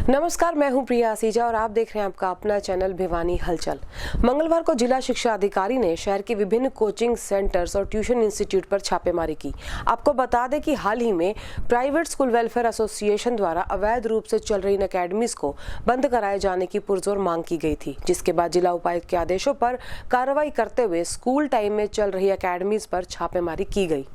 नमस्कार, मैं हूं प्रिया आसीजा और आप देख रहे हैं आपका अपना चैनल भिवानी हलचल। मंगलवार को जिला शिक्षा अधिकारी ने शहर के विभिन्न कोचिंग सेंटर्स और ट्यूशन इंस्टीट्यूट पर छापेमारी की। आपको बता दें कि हाल ही में प्राइवेट स्कूल वेलफेयर एसोसिएशन द्वारा अवैध रूप से चल रही इन अकेडमीज को बंद कराए जाने की पुरजोर मांग की गई थी, जिसके बाद जिला उपायुक्त के आदेशों पर कार्रवाई करते हुए स्कूल टाइम में चल रही अकेडमीज पर छापेमारी की गई।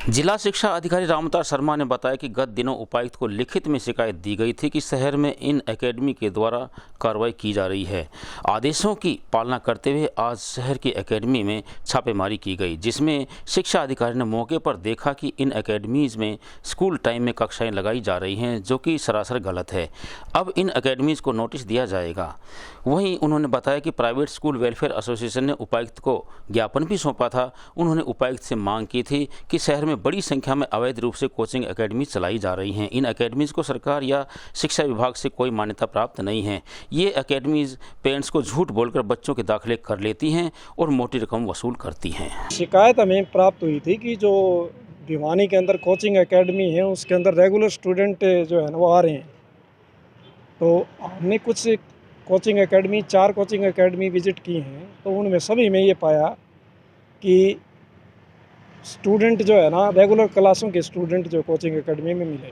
जिला शिक्षा अधिकारी रामतार शर्मा ने बताया कि गत दिनों उपायुक्त को लिखित में शिकायत दी गई थी कि शहर में इन एकेडमी के द्वारा कार्रवाई की जा रही है। आदेशों की पालना करते हुए आज शहर की एकेडमी में छापेमारी की गई, जिसमें शिक्षा अधिकारी ने मौके पर देखा कि इन एकेडमीज़ में स्कूल टाइम में कक्षाएं लगाई जा रही हैं, जो कि सरासर गलत है। अब इन एकेडमीज़ को नोटिस दिया जाएगा। वहीं उन्होंने बताया कि प्राइवेट स्कूल वेलफेयर एसोसिएशन ने उपायुक्त को ज्ञापन भी सौंपा था। उन्होंने उपायुक्त से मांग की थी कि शहर में बड़ी संख्या में अवैध रूप से कोचिंग एकेडमी चलाई जा रही हैं। इन एकेडमीज को सरकार या शिक्षा विभाग से कोई मान्यता प्राप्त नहीं है। ये एकेडमीज पेरेंट्स को झूठ बोलकर बच्चों के दाखिले कर लेती हैं और मोटी रकम वसूल करती हैं। शिकायत हमें प्राप्त हुई थी कि जो भिवानी के अंदर कोचिंग एकेडमी है उसके अंदर रेगुलर स्टूडेंट जो है ना वो आ रहे हैं। तो हमने कुछ coaching academy 4 coaching academy visit की हैं, तो उनमें सभी में ये पाया कि स्टूडेंट जो है ना रेगुलर क्लासों के स्टूडेंट जो कोचिंग एकेडमी में मिले।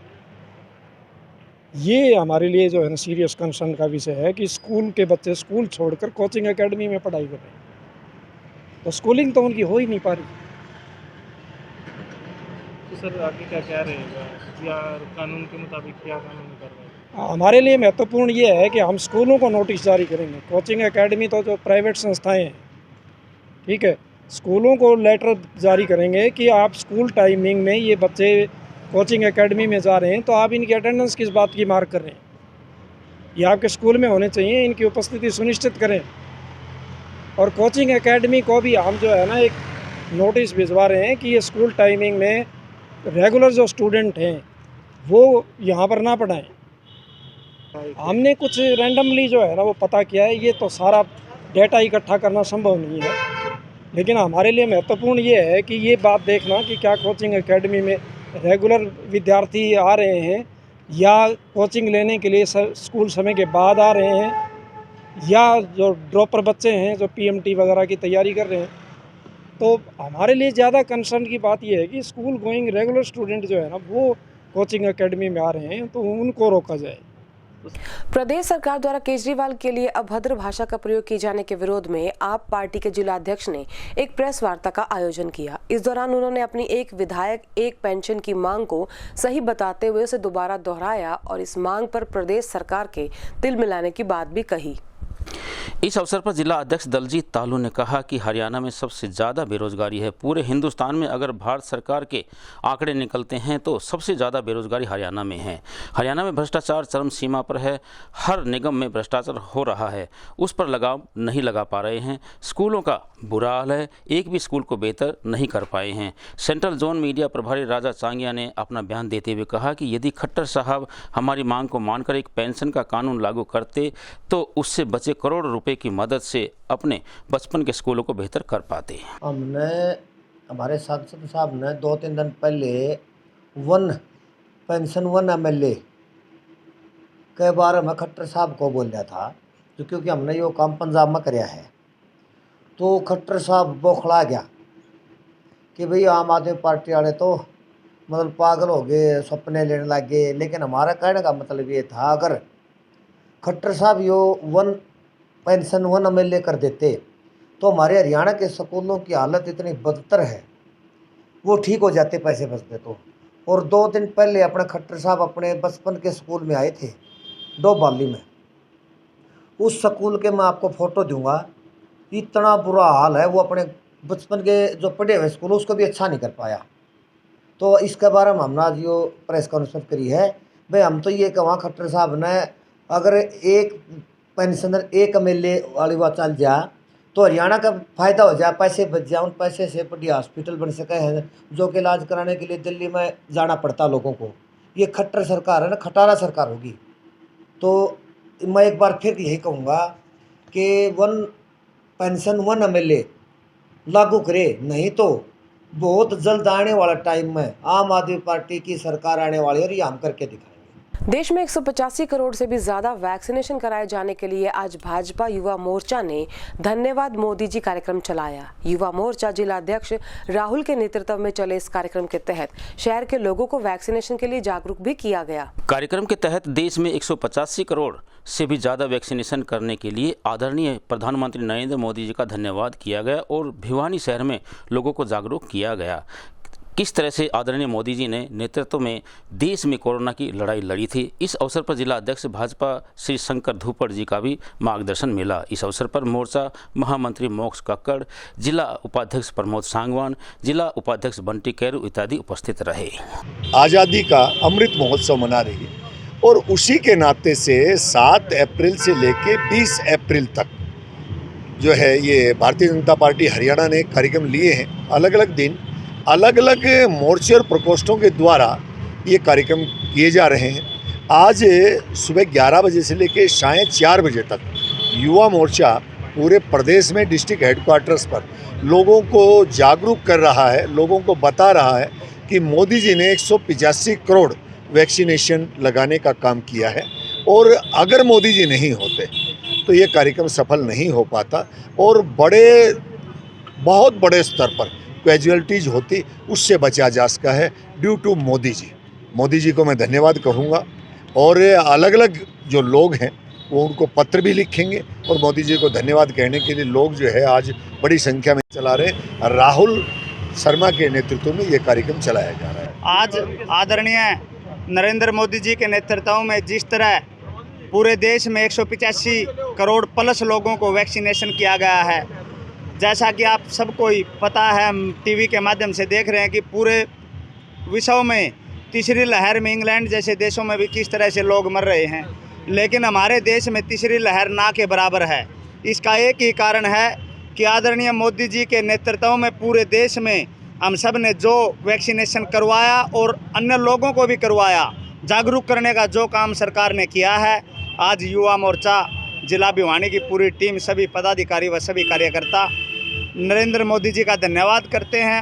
ये हमारे लिए जो है ना सीरियस कंसर्न का विषय है कि स्कूल के बच्चे स्कूल छोड़कर कोचिंग एकेडमी में पढ़ाई कर रहे हैं, तो स्कूलिंग तो उनकी हो ही नहीं पा रही। तो सर आगे क्या रहेगा या कानून के मुताबिक क्या कानूनी कार्रवाई? हमारे लिए महत्वपूर्ण ये है कि हम स्कूलों को नोटिस जारी करेंगे। कोचिंग एकेडमी तो जो प्राइवेट संस्थाएं हैं, ठीक है, स्कूलों को लेटर जारी करेंगे कि आप स्कूल टाइमिंग में ये बच्चे कोचिंग एकेडमी में जा रहे हैं, तो आप इनकी अटेंडेंस किस बात की मार्क कर रहे हैं? ये आपके स्कूल में होने चाहिए, इनकी उपस्थिति सुनिश्चित करें। और कोचिंग एकेडमी को भी हम जो है ना एक नोटिस भिजवा रहे हैं कि ये स्कूल टाइमिंग में रेगुलर जो स्टूडेंट हैं वो यहाँ पर ना पढ़ाएँ। हमने कुछ रैंडमली जो है ना वो पता किया है, ये तो सारा डेटा इकट्ठा करना संभव नहीं है, लेकिन हमारे लिए महत्वपूर्ण ये है कि ये बात देखना कि क्या कोचिंग एकेडमी में रेगुलर विद्यार्थी आ रहे हैं या कोचिंग लेने के लिए स्कूल समय के बाद आ रहे हैं, या जो ड्रॉपर बच्चे हैं जो पीएमटी वगैरह की तैयारी कर रहे हैं। तो हमारे लिए ज़्यादा कंसर्न की बात ये है कि स्कूल गोइंग रेगुलर स्टूडेंट जो है ना वो कोचिंग एकेडमी में आ रहे हैं, तो उनको रोका जाए। प्रदेश सरकार द्वारा केजरीवाल के लिए अभद्र भाषा का प्रयोग किए जाने के विरोध में आप पार्टी के जिला अध्यक्ष ने एक प्रेस वार्ता का आयोजन किया। इस दौरान उन्होंने अपनी एक विधायक एक पेंशन की मांग को सही बताते हुए उसे दोबारा दोहराया और इस मांग पर प्रदेश सरकार के तिल मिलाने की बात भी कही। इस अवसर पर जिला अध्यक्ष दलजीत तालू ने कहा कि हरियाणा में सबसे ज़्यादा बेरोजगारी है। पूरे हिंदुस्तान में अगर भारत सरकार के आंकड़े निकलते हैं तो सबसे ज़्यादा बेरोजगारी हरियाणा में है। हरियाणा में भ्रष्टाचार चरम सीमा पर है। हर निगम में भ्रष्टाचार हो रहा है, उस पर लगाम नहीं लगा पा रहे हैं। स्कूलों का बुरा हाल है, एक भी स्कूल को बेहतर नहीं कर पाए हैं। सेंट्रल जोन मीडिया प्रभारी राजा चांगिया ने अपना बयान देते हुए कहा कि यदि खट्टर साहब हमारी मांग को मानकर एक पेंशन का कानून लागू करते तो उससे बचे करोड़ रुपए की मदद से अपने बचपन के स्कूलों को बेहतर कर पाते। हमने हमारे सांसद साहब ने 2-3 दिन पहले पेंशन 1 MLA कई बार हमें खट्टर साहब को बोल दिया था, तो क्योंकि हमने ये काम पंजाब में कराया है। तो खट्टर साहब बौखला गया कि भाई आम आदमी पार्टी वाले तो मतलब पागल हो गए, सपने लेने लग गए। लेकिन हमारा कहने का मतलब ये था, अगर खट्टर साहब यो पेंशन 1 MLA कर देते तो हमारे हरियाणा के स्कूलों की हालत इतनी बदतर है, वो ठीक हो जाते पैसे बचते तो। और 2 दिन पहले अपने खट्टर साहब अपने बचपन के स्कूल में आए थे डोबाली में। उस स्कूल के मैं आपको फ़ोटो दूंगा, इतना बुरा हाल है। वो अपने बचपन के जो पढ़े हुए स्कूल उसको भी अच्छा नहीं कर पाया। तो इसके बारे में हमने आज यो प्रेस कॉन्फ्रेंस करी है। भाई हम तो ये कहा खट्टर साहब ने, अगर एक पेंशनर 1 MLA वाली बात चल जा तो हरियाणा का फ़ायदा हो जाए, पैसे बच जाए। उन पैसे से बढ़िया हॉस्पिटल बन सके हैं, जो कि इलाज कराने के लिए दिल्ली में जाना पड़ता लोगों को। ये खट्टर सरकार है ना, खटारा सरकार होगी। तो मैं एक बार फिर यही कहूँगा कि पेंशन 1 MLA लागू करे, नहीं तो बहुत जल्द आने वाला टाइम में आम आदमी पार्टी की सरकार आने वाली है और ये हम करके दिखाएंगे। देश में 185 करोड़ से भी ज्यादा वैक्सीनेशन कराए जाने के लिए आज भाजपा युवा मोर्चा ने धन्यवाद मोदी जी कार्यक्रम चलाया। युवा मोर्चा जिला अध्यक्ष राहुल के नेतृत्व में चले इस कार्यक्रम के तहत शहर के लोगों को वैक्सीनेशन के लिए जागरूक भी किया गया। कार्यक्रम के तहत देश में 185 करोड़ से भी ज़्यादा वैक्सीनेशन करने के लिए आदरणीय प्रधानमंत्री नरेंद्र मोदी जी का धन्यवाद किया गया और भिवानी शहर में लोगों को जागरूक किया गया। किस तरह से आदरणीय मोदी जी ने नेतृत्व में देश में कोरोना की लड़ाई लड़ी थी। इस अवसर पर जिला अध्यक्ष भाजपा श्री शंकर धूपड़ जी का भी मार्गदर्शन मिला। इस अवसर पर मोर्चा महामंत्री मोक्ष कक्कड़, जिला उपाध्यक्ष प्रमोद सांगवान, जिला उपाध्यक्ष बंटी कैरू इत्यादि उपस्थित रहे। आज़ादी का अमृत महोत्सव मना रही है और उसी के नाते से 7 अप्रैल से लेके 20 अप्रैल तक जो है ये भारतीय जनता पार्टी हरियाणा ने कार्यक्रम लिए हैं। अलग अलग दिन अलग अलग मोर्चे और प्रकोष्ठों के द्वारा ये कार्यक्रम किए जा रहे हैं। आज सुबह 11 बजे से लेकर सायं 4 बजे तक युवा मोर्चा पूरे प्रदेश में डिस्ट्रिक्ट हेडक्वार्टर्स पर लोगों को जागरूक कर रहा है, लोगों को बता रहा है कि मोदी जी ने 185 करोड़ वैक्सीनेशन लगाने का काम किया है और अगर मोदी जी नहीं होते तो ये कार्यक्रम सफल नहीं हो पाता और बहुत बड़े स्तर पर कैजुअलिटीज होती, उससे बचा जा सका है ड्यू टू मोदी जी। मोदी जी को मैं धन्यवाद कहूँगा और अलग अलग जो लोग हैं वो उनको पत्र भी लिखेंगे और मोदी जी को धन्यवाद कहने के लिए लोग जो है आज बड़ी संख्या में चला रहे हैं। राहुल शर्मा के नेतृत्व में ये कार्यक्रम चलाया जा रहा है। आज आदरणीय नरेंद्र मोदी जी के नेतृत्व में जिस तरह पूरे देश में 185 करोड़ प्लस लोगों को वैक्सीनेशन किया गया है, जैसा कि आप सबको ही पता है, हम टीवी के माध्यम से देख रहे हैं कि पूरे विश्व में तीसरी लहर में इंग्लैंड जैसे देशों में भी किस तरह से लोग मर रहे हैं, लेकिन हमारे देश में तीसरी लहर ना के बराबर है। इसका एक ही कारण है कि आदरणीय मोदी जी के नेतृत्व में पूरे देश में हम सब ने जो वैक्सीनेशन करवाया और अन्य लोगों को भी करवाया, जागरूक करने का जो काम सरकार ने किया है। आज युवा मोर्चा जिला भिवानी की पूरी टीम, सभी पदाधिकारी व सभी कार्यकर्ता नरेंद्र मोदी जी का धन्यवाद करते हैं।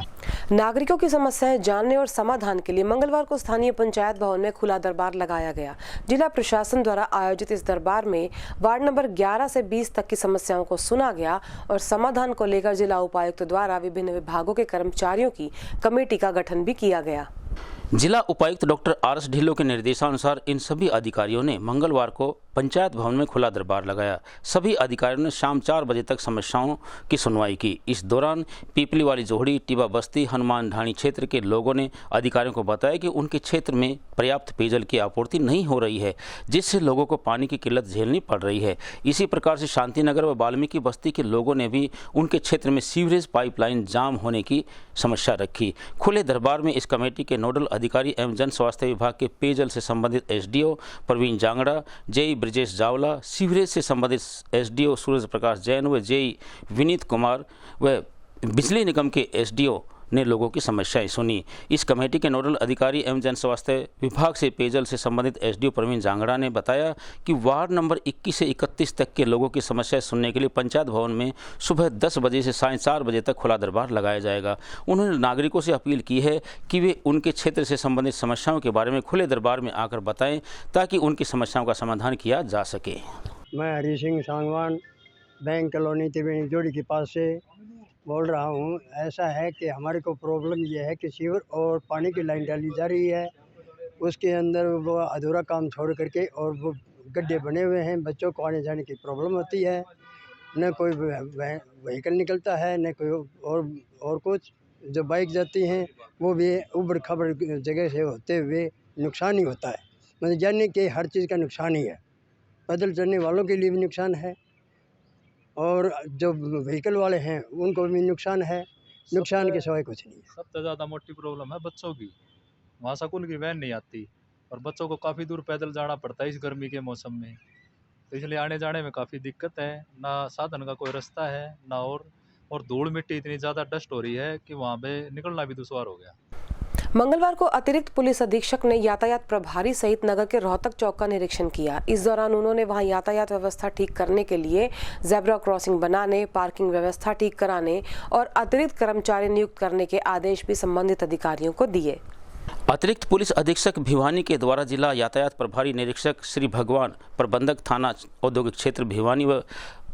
नागरिकों की समस्याएं जानने और समाधान के लिए मंगलवार को स्थानीय पंचायत भवन में खुला दरबार लगाया गया। जिला प्रशासन द्वारा आयोजित इस दरबार में वार्ड नंबर 11 से 20 तक की समस्याओं को सुना गया और समाधान को लेकर जिला उपायुक्त द्वारा विभिन्न विभागों के कर्मचारियों की कमेटी का गठन भी किया गया। जिला उपायुक्त डॉक्टर आर.एस. ढिल्लों के निर्देशानुसार इन सभी अधिकारियों ने मंगलवार को पंचायत भवन में खुला दरबार लगाया। सभी अधिकारियों ने शाम 4 बजे तक समस्याओं की सुनवाई की। इस दौरान पीपली वाली जोहड़ी, टिबा बस्ती, हनुमान ढाणी क्षेत्र के लोगों ने अधिकारियों को बताया कि उनके क्षेत्र में पर्याप्त पेयजल की आपूर्ति नहीं हो रही है, जिससे लोगों को पानी की किल्लत झेलनी पड़ रही है। इसी प्रकार से शांतिनगर व वाल्मीकि बस्ती के लोगों ने भी उनके क्षेत्र में सीवरेज पाइपलाइन जाम होने की समस्या रखी। खुले दरबार में इस कमेटी के नोडल अधिकारी एवं जन स्वास्थ्य विभाग के पेयजल से संबंधित SDO Praveen Jangra, JE Brajesh Jawla, sewerage से संबंधित एसडीओ सूरज प्रकाश जैन व जेई विनीत कुमार व बिजली निगम के एसडीओ ने लोगों की समस्याएं सुनी। इस कमेटी के नोडल अधिकारी एवं जन स्वास्थ्य विभाग से पेयजल से संबंधित एसडीओ प्रवीण जांगड़ा ने बताया कि वार्ड नंबर 21 से 31 तक के लोगों की समस्याएं सुनने के लिए पंचायत भवन में सुबह 10 बजे से सायं 4 बजे तक खुला दरबार लगाया जाएगा। उन्होंने नागरिकों से अपील की है कि वे उनके क्षेत्र से संबंधित समस्याओं के बारे में खुले दरबार में आकर बताएं ताकि उनकी समस्याओं का समाधान किया जा सके। मैं हरी सिंह सांगवान बैंक कॉलोनी त्रिवेणी जोड़ी के पास से बोल रहा हूँ। ऐसा है कि हमारे को प्रॉब्लम ये है कि सीवर और पानी की लाइन डाली जा रही है, उसके अंदर वो अधूरा काम छोड़ करके और वो गड्ढे बने हुए हैं। बच्चों को आने जाने की प्रॉब्लम होती है, न कोई व्हीकल निकलता है न कोई और कुछ। जो बाइक जाती हैं वो भी उबड़ खबड़ जगह से होते हुए नुकसान ही होता है। मतलब यानी कि हर चीज़ का नुकसान ही है, पैदल चलने वालों के लिए भी नुकसान है और जो व्हीकल वाले हैं उनको भी नुकसान है। नुकसान के सिवाय कुछ नहीं। सबसे ज़्यादा मोटी प्रॉब्लम है बच्चों की। वहाँ स्कूल की वैन नहीं आती और बच्चों को काफ़ी दूर पैदल जाना पड़ता है इस गर्मी के मौसम में, तो इसलिए आने जाने में काफ़ी दिक्कत है। ना साधन का कोई रास्ता है ना और धूल मिट्टी इतनी ज़्यादा डस्ट हो रही है कि वहाँ पे निकलना भी दुश्वार हो गया। मंगलवार को अतिरिक्त पुलिस अधीक्षक ने यातायात प्रभारी सहित नगर के रोहतक चौक का निरीक्षण किया। इस दौरान उन्होंने वहां यातायात व्यवस्था ठीक करने के लिए जेब्रा क्रॉसिंग बनाने, पार्किंग व्यवस्था ठीक कराने और अतिरिक्त कर्मचारी नियुक्त करने के आदेश भी संबंधित अधिकारियों को दिए। अतिरिक्त पुलिस अधीक्षक भिवानी के द्वारा जिला यातायात प्रभारी निरीक्षक श्री भगवान, प्रबंधक थाना औद्योगिक क्षेत्र भिवानी व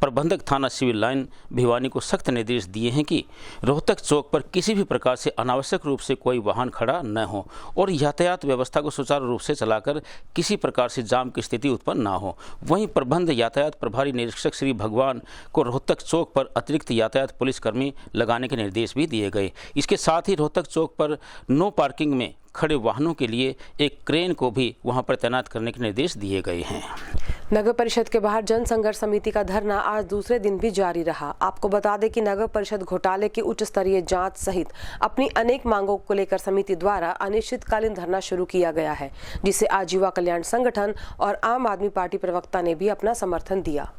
प्रबंधक थाना सिविल लाइन भिवानी को सख्त निर्देश दिए हैं कि रोहतक चौक पर किसी भी प्रकार से अनावश्यक रूप से कोई वाहन खड़ा न हो और यातायात व्यवस्था को सुचारू रूप से चलाकर किसी प्रकार से जाम की स्थिति उत्पन्न न हो। वहीं प्रबंध यातायात प्रभारी निरीक्षक श्री भगवान को रोहतक चौक पर अतिरिक्त यातायात पुलिसकर्मी लगाने के निर्देश भी दिए गए। इसके साथ ही रोहतक चौक पर नो पार्किंग में खड़े वाहनों के लिए एक क्रेन को भी वहां पर तैनात करने के निर्देश दिए गए हैं। नगर परिषद के बाहर जन संघर्ष समिति का धरना आज दूसरे दिन भी जारी रहा। आपको बता दें कि नगर परिषद घोटाले की उच्च स्तरीय जांच सहित अपनी अनेक मांगों को लेकर समिति द्वारा अनिश्चितकालीन धरना शुरू किया गया है, जिसे आज युवा कल्याण संगठन और आम आदमी पार्टी प्रवक्ता ने भी अपना समर्थन दिया।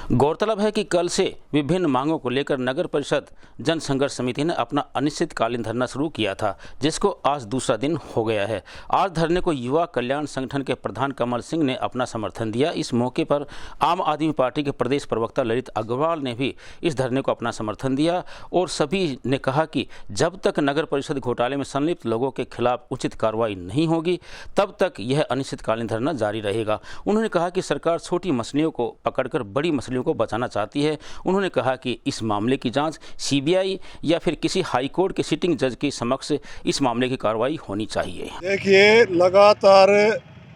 गौरतलब है कि कल से विभिन्न मांगों को लेकर नगर परिषद जन संघर्ष समिति ने अपना अनिश्चितकालीन धरना शुरू किया था, जिसको आज दूसरा दिन हो गया है। आज धरने को युवा कल्याण संगठन के प्रधान कमल सिंह ने अपना समर्थन दिया। इस मौके पर आम आदमी पार्टी के प्रदेश प्रवक्ता ललित अग्रवाल ने भी इस धरने को अपना समर्थन दिया और सभी ने कहा कि जब तक नगर परिषद घोटाले में संलिप्त लोगों के खिलाफ उचित कार्रवाई नहीं होगी तब तक यह अनिश्चितकालीन धरना जारी रहेगा। उन्होंने कहा कि सरकार छोटी मछलियों को पकड़कर बड़ी मछलियों को बचाना चाहती है। उन्होंने कहा कि इस मामले की जांच सीबीआई या फिर किसी हाई कोर्ट के सिटिंग जज के समक्ष इस मामले की कार्रवाई होनी चाहिए। देखिए, लगातार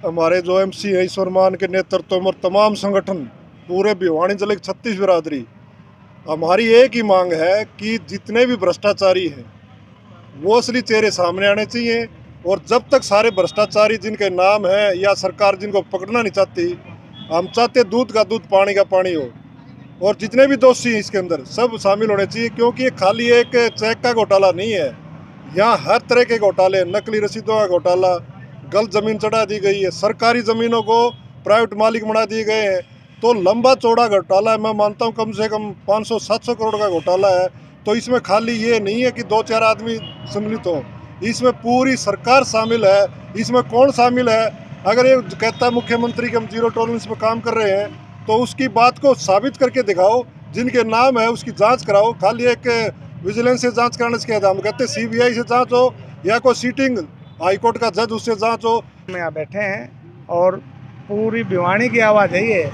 हमारे जो एमसी है ईश्वरमान के नेतृत्व में तमाम संगठन पूरे भिवानी जिले की 36 बिरादरी, हमारी एक ही मांग है कि जितने भी भ्रष्टाचारी हैं वो असली चेहरे सामने आने चाहिए और जब तक सारे भ्रष्टाचारी जिनके नाम है या सरकार जिनको पकड़ना नहीं चाहती, हम चाहते दूध का दूध पानी का पानी हो और जितने भी दोषी हैं इसके अंदर सब शामिल होने चाहिए, क्योंकि ये खाली एक चेक का घोटाला नहीं है। यहाँ हर तरह के घोटाले, नकली रसीदों का घोटाला, गलत जमीन चढ़ा दी गई है, सरकारी ज़मीनों को प्राइवेट मालिक बना दिए गए हैं, तो लंबा चौड़ा घोटाला है। मैं मानता हूँ कम से कम 500-700 करोड़ का घोटाला है। तो इसमें खाली ये नहीं है कि 2-4 आदमी सम्मिलित हों, इसमें पूरी सरकार शामिल है। इसमें कौन शामिल है? अगर ये कहता है मुख्यमंत्री कि हम जीरो टॉलरेंस पर काम कर रहे हैं तो उसकी बात को साबित करके दिखाओ, जिनके नाम है उसकी जांच कराओ। खाली एक विजिलेंस से जांच कराने से क्या था? हम कहते सीबीआई से जांच हो या कोई सीटिंग हाईकोर्ट का जज उससे जांच हो। हम यहाँ बैठे हैं और पूरी भिवानी की आवाज़ है, ये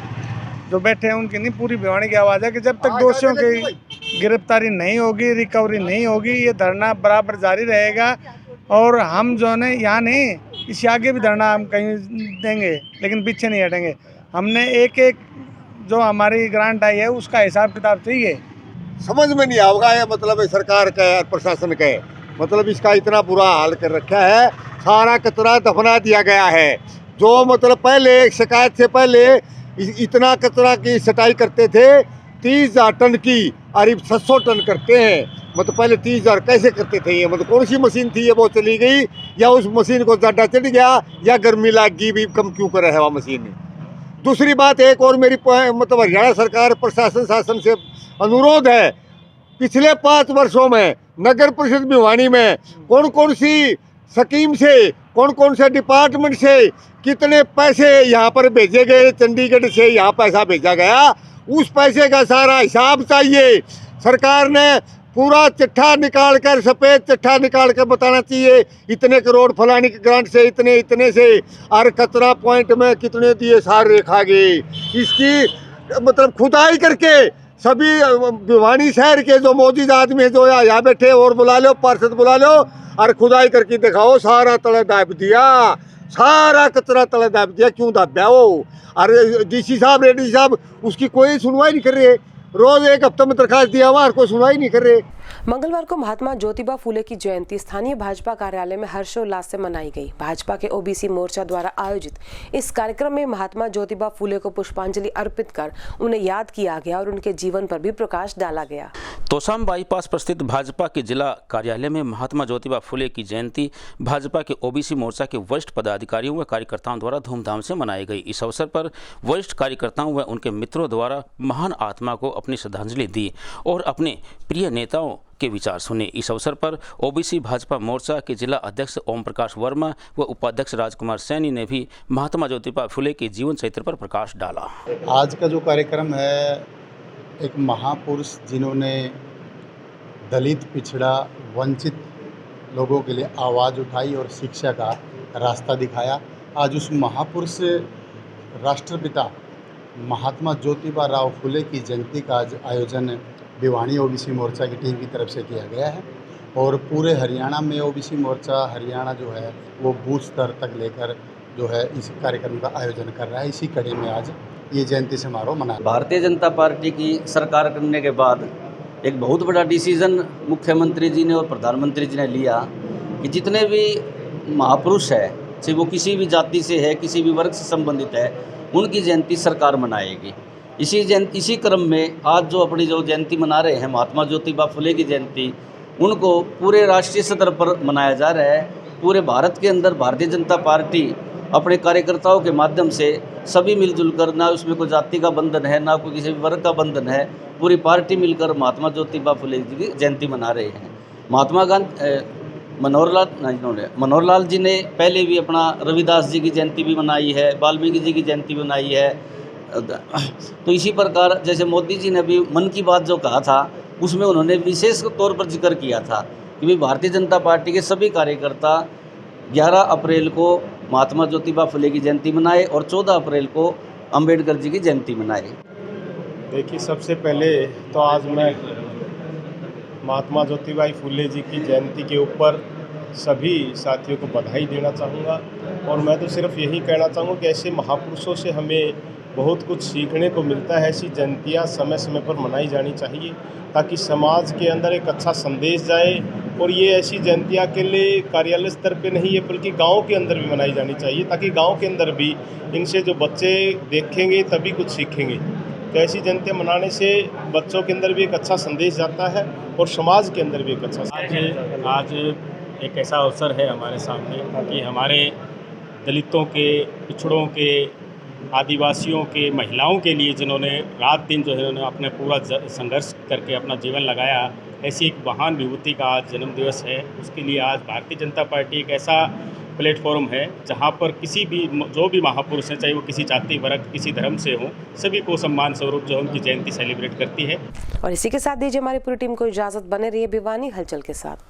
जो बैठे हैं उनकी नहीं, पूरी भिवानी की आवाज़ है कि जब तक दोषियों की गिरफ्तारी नहीं होगी, रिकवरी नहीं होगी, ये धरना बराबर जारी रहेगा। और हम जो है यहाँ नहीं, इससे आगे भी धरना हम कहीं देंगे, लेकिन पीछे नहीं हटेंगे। हमने एक एक जो हमारी ग्रांट आई है उसका हिसाब किताब चाहिए। समझ में नहीं आएगा ये मतलब सरकार का और प्रशासन का, मतलब इसका इतना बुरा हाल कर रखा है, सारा कचरा दफना दिया गया है। जो मतलब पहले शिकायत से पहले इतना कचरा की सटाई करते थे 30,000 टन की, और 700 टन करते हैं। मतलब पहले 30,000 कैसे करते थे? ये मतलब कौन सी मशीन थी ये वो चली गई, या उस मशीन को ज़्यादा चढ़ गया, या गर्मी लग गई भी कम क्यों कर है वह मशीन। दूसरी बात एक और मेरी मतलब हरियाणा सरकार प्रशासन शासन से अनुरोध है, पिछले 5 वर्षों में नगर परिषद भिवानी में कौन कौन सी स्कीम से, कौन कौन से डिपार्टमेंट से कितने पैसे यहाँ पर भेजे गए, चंडीगढ़ से यहाँ पैसा भेजा गया, उस पैसे का सारा हिसाब चाहिए। सरकार ने पूरा चिट्ठा निकाल कर, सफ़ेद चिट्ठा निकाल कर बताना चाहिए, इतने करोड़ फलानी की ग्रांट से, इतने इतने से, और कचरा पॉइंट में कितने दिए सारे खा गए। इसकी मतलब खुदाई करके सभी भिवानी शहर के जो मौजूद आदमी है, जो यहाँ बैठे और बुला लो, पार्षद बुला लो, और खुदाई करके दिखाओ, सारा तले दाब दिया, सारा कचरा तले दाब दिया। क्यों दाब्या वो? अरे डीसी साहब, रेडी साहब उसकी कोई सुनवाई नहीं कर रहे, रोज एक हफ्ते में दरखास्त दिया हुआ, कोई सुनवाई नहीं कर रहे। मंगलवार को महात्मा ज्योतिबा फूले की जयंती स्थानीय भाजपा कार्यालय में हर्षोल्लास से मनाई गई। भाजपा के ओबीसी मोर्चा द्वारा आयोजित इस कार्यक्रम में महात्मा ज्योतिबा फूले को पुष्पांजलि अर्पित कर उन्हें याद किया गया और उनके जीवन पर भी प्रकाश डाला गया। तोशाम बाईपास पर स्थित भाजपा के जिला कार्यालय में महात्मा ज्योतिबा फूले की जयंती भाजपा के ओबीसी मोर्चा के वरिष्ठ पदाधिकारियों व कार्यकर्ताओं द्वारा धूमधाम से मनाई गई। इस अवसर पर वरिष्ठ कार्यकर्ताओं व उनके मित्रों द्वारा महान आत्मा को अपनी श्रद्धांजलि दी और अपने प्रिय नेताओं के विचार सुने। इस अवसर पर ओबीसी भाजपा मोर्चा के जिला अध्यक्ष ओम प्रकाश वर्मा व उपाध्यक्ष राजकुमार सैनी ने भी महात्मा ज्योतिबा फूले के जीवन चरित्र पर प्रकाश डाला। आज का जो कार्यक्रम है, एक महापुरुष जिन्होंने दलित, पिछड़ा, वंचित लोगों के लिए आवाज़ उठाई और शिक्षा का रास्ता दिखाया। आज उस महापुरुष राष्ट्रपिता महात्मा ज्योतिबा राव फुले की जयंती का आज आयोजन भिवानी ओबीसी मोर्चा की टीम की तरफ से किया गया है और पूरे हरियाणा में ओबीसी मोर्चा हरियाणा जो है वो बूथ स्तर तक लेकर जो है इस कार्यक्रम का आयोजन कर रहा है। इसी कड़ी में आज ये जयंती समारोह मनाया। भारतीय जनता पार्टी की सरकार करने के बाद एक बहुत बड़ा डिसीज़न मुख्यमंत्री जी ने और प्रधानमंत्री जी ने लिया कि जितने भी महापुरुष है, चाहे वो किसी भी जाति से है, किसी भी वर्ग से संबंधित है, उनकी जयंती सरकार मनाएगी। इसी क्रम में आज जो अपनी जो जयंती मना रहे हैं महात्मा ज्योतिबा फुले की जयंती, उनको पूरे राष्ट्रीय स्तर पर मनाया जा रहा है। पूरे भारत के अंदर भारतीय जनता पार्टी अपने कार्यकर्ताओं के माध्यम से सभी मिलजुल कर, ना उसमें कोई जाति का बंधन है, ना कोई किसी वर्ग का बंधन है, पूरी पार्टी मिलकर महात्मा ज्योतिबा फुले जी की जयंती मना रहे हैं। महात्मा मनोहर लाल जी ने पहले भी अपना रविदास जी की जयंती भी मनाई है, वाल्मीकि जी की जयंती मनाई है। तो इसी प्रकार जैसे मोदी जी ने भी मन की बात जो कहा था, उसमें उन्होंने विशेष तौर पर जिक्र किया था कि भाई भारतीय जनता पार्टी के सभी कार्यकर्ता 11 अप्रैल को महात्मा ज्योतिबा फुले की जयंती मनाए और 14 अप्रैल को अंबेडकर जी की जयंती मनाए। देखिए, सबसे पहले तो आज मैं महात्मा ज्योतिबा फुले जी की जयंती के ऊपर सभी साथियों को बधाई देना चाहूँगा और मैं तो सिर्फ यही कहना चाहूँगा कि ऐसे महापुरुषों से हमें बहुत कुछ सीखने को मिलता है। ऐसी जयंतियाँ समय समय पर मनाई जानी चाहिए ताकि समाज के अंदर एक अच्छा संदेश जाए और ये ऐसी जयंतियाँ के लिए कार्यालय स्तर पे नहीं है बल्कि गांव के अंदर भी मनाई जानी चाहिए ताकि गांव के अंदर भी इनसे जो बच्चे देखेंगे तभी कुछ सीखेंगे। तो ऐसी जयंतियाँ मनाने से बच्चों के अंदर भी एक अच्छा संदेश जाता है और समाज के अंदर भी एक अच्छा आज एक ऐसा अवसर है हमारे सामने कि हमारे दलितों के, पिछड़ों के, आदिवासियों के, महिलाओं के लिए जिन्होंने रात दिन जो है उन्होंने अपने पूरा संघर्ष करके अपना जीवन लगाया, ऐसी एक महान विभूति का आज जन्म दिवस है। उसके लिए आज भारतीय जनता पार्टी एक ऐसा प्लेटफॉर्म है जहां पर किसी भी जो भी महापुरुष हैं, चाहे वो किसी जाति वर्ग किसी धर्म से हों, सभी को सम्मान स्वरूप जो है उनकी जयंती सेलिब्रेट करती है। और इसी के साथ दीजिए हमारी पूरी टीम को इजाजत। बने रहिए भिवानी हलचल के साथ।